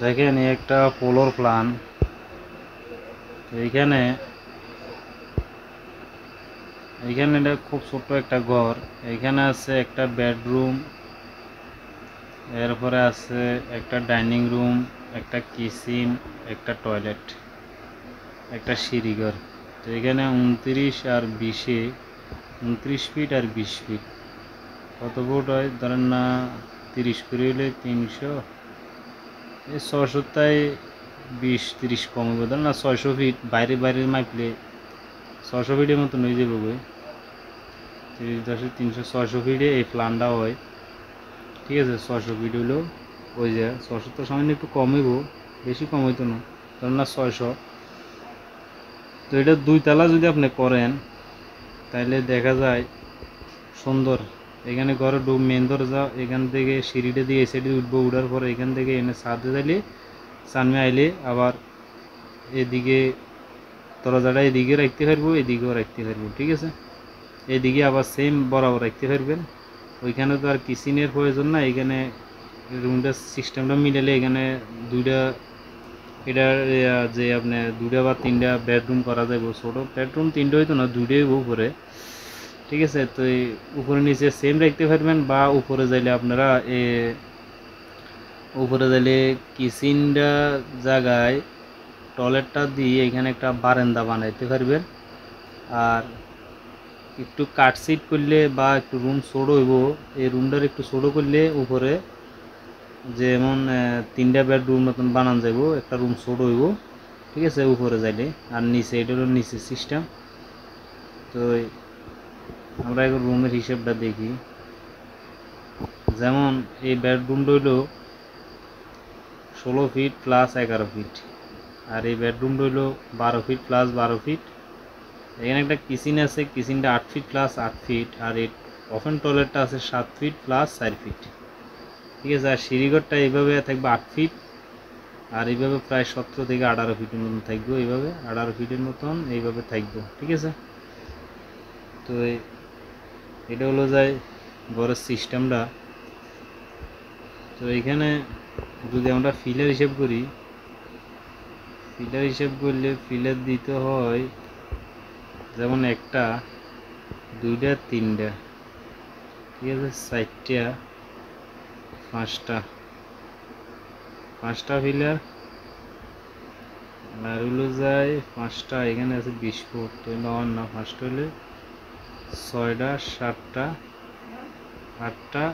দেখেন এই একটা ফ্লোর প্ল্যান। এইখানে এইখানে এটা খুব ছোট্ট একটা ঘর। এইখানে আছে একটা বেডরুম, এরপরে আছে একটা ডাইনিং রুম, একটা কিচেন, একটা টয়লেট, একটা সিঁড়িঘর। তো এখানে 29 আর 20-এ 29 ফিট আর 20 ফিট কত ফুট হয় ধরেন না, 30 করে হলে 300, এই 600 তাই 20-30 কম হবে ধরেন না, 600 ফিট বাইরে বাইরে মাপলে 600 ফিটের মতো হয়ে যাবে বই। 30 × 300 600 ফিটে এই প্ল্যানটা হয়। ঠিক আছে, 600 ফিট হইলেও ওই যে 600 তো সামান্য একটু কম হইব, বেশি কম হইতো না, ধরেন না 600। তো এটা 2 তলা যদি আপনি করেন তাহলে দেখা যায় সুন্দর। এখানে ঘরে মেন দরজা, এখান থেকে সিঁড়িটা দিয়ে এই সাইডে উঠবো, উঠার পরে এখান থেকে এনে ছাদে যাইলে সামনে আইলে আবার এদিকে দরজাটা এদিকে রাখতে পারবো, এদিকেও রাখতে পারবো। ঠিক আছে, এদিকে আবার সেম বরাবর রাখতে পারবেন। ওইখানে তো আর কিচেনের প্রয়োজন না, এখানে রুমটা সিস্টেমটা মিলালে এখানে দুইটা, এটার যে আপনি 2টা বা 3টা বেডরুম করা যাবে। ছোটো বেডরুম 3টা হইতো না, 2টাই উপরে। ঠিক আছে, তো এই উপরে নিচে সেম রাখতে পারবেন, বা উপরে যাইলে আপনারা উপরে যাইলে কিচেনটা জায়গায় টয়লেটটা দিয়ে এখানে একটা বারান্দা বানাইতে পারবেন। আর একটু কাটসিট করলে বা একটু রুম ছোটো হইব, এই রুমটার একটু ছোটো করলে উপরে যেমন 3টা বেডরুম মতন বানান যাব, একটা রুম ছোটো হইব। ঠিক আছে, উপরে যাইলে। আর নিচে এটা হলো নিচে সিস্টেম। তো আমরা এখন রুমের হিসেবটা দেখি। যেমন এই বেডরুমটা হইল 16 ফিট প্লাস 11 ফিট, আর এই বেডরুমটা হইল 12 ফিট প্লাস 12 ফিট। এখানে একটা কিচেন আছে, কিচেনটা 8 ফিট প্লাস 8 ফিট, আর এই ওপেন টয়লেটটা আছে 7 ফিট প্লাস 4 ফিট। ঠিক আছে, আর সিঁড়িঘরটা এইভাবে থাকবে 8 ফিট, আর এইভাবে প্রায় 17 থেকে 18 ফিটের মতন থাকবে। এইভাবে 18 ফিটের মতন এইভাবে থাকবে। ঠিক আছে, তো এটা হলো যায় ঘরের সিস্টেমটা। তো এইখানে যদি আমরা ফিলের হিসেব করি, ফিলের হিসেব করলে ফিলের দিতে হয় যেমন 1টা 2টা 3টা, ঠিক আছে, 4টা 5টা, 5টা ফিলার। আর হলো যায় 5টা, এখানে আছে 20 ফুট, তো না 5টা হলে 6টা 7টা 8টা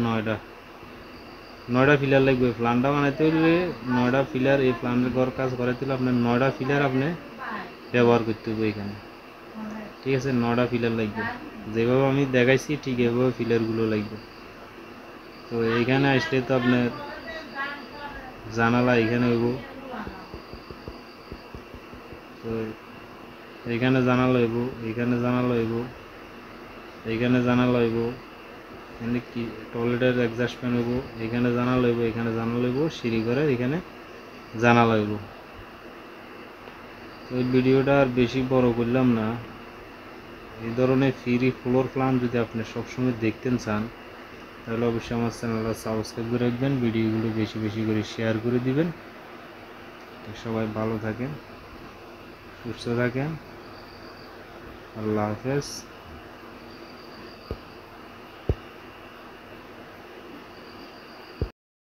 9টা ফিলার লাগবে। প্ল্যানটা বানাইতে হলে 9টা ফিলার, এই প্ল্যানের ঘর কাজ করাইতে হলে আপনার 9টা ফিলার আপনি ব্যবহার করতে হবে এখানে। ঠিক আছে, 9টা ফিলার লাগবে, যেভাবে আমি দেখাইছি ঠিক এভাবে ফিলারগুলো লাগবে। তো এইখানে আসলে তো আপনার জানালা এখানে হইব, তো এইখানে জানালা হইব, এইখানে জানালা হইব, এইখানে জানালা হইব, এখানে কি টয়লেটের এক্সস্ট ফ্যান হইব, এখানে জানালা হইব, এখানে জানালা হইব, সিঁড়িঘরের এখানে জানালা হইব। তো এই ভিডিওটা আর বেশি বড় করলাম না। এই ধরনের ফ্রি ফ্লোর প্ল্যান যদি আপনি সবসময় দেখতেন চান তাহলে অবশ্যই আমার চ্যানেলটা সাবস্ক্রাইব করে রাখবেন, ভিডিওগুলো বেশি বেশি করে শেয়ার করে দিবেন। তো সবাই ভালো থাকেন, সুস্থ থাকেন, আল্লাহ হাফেজ।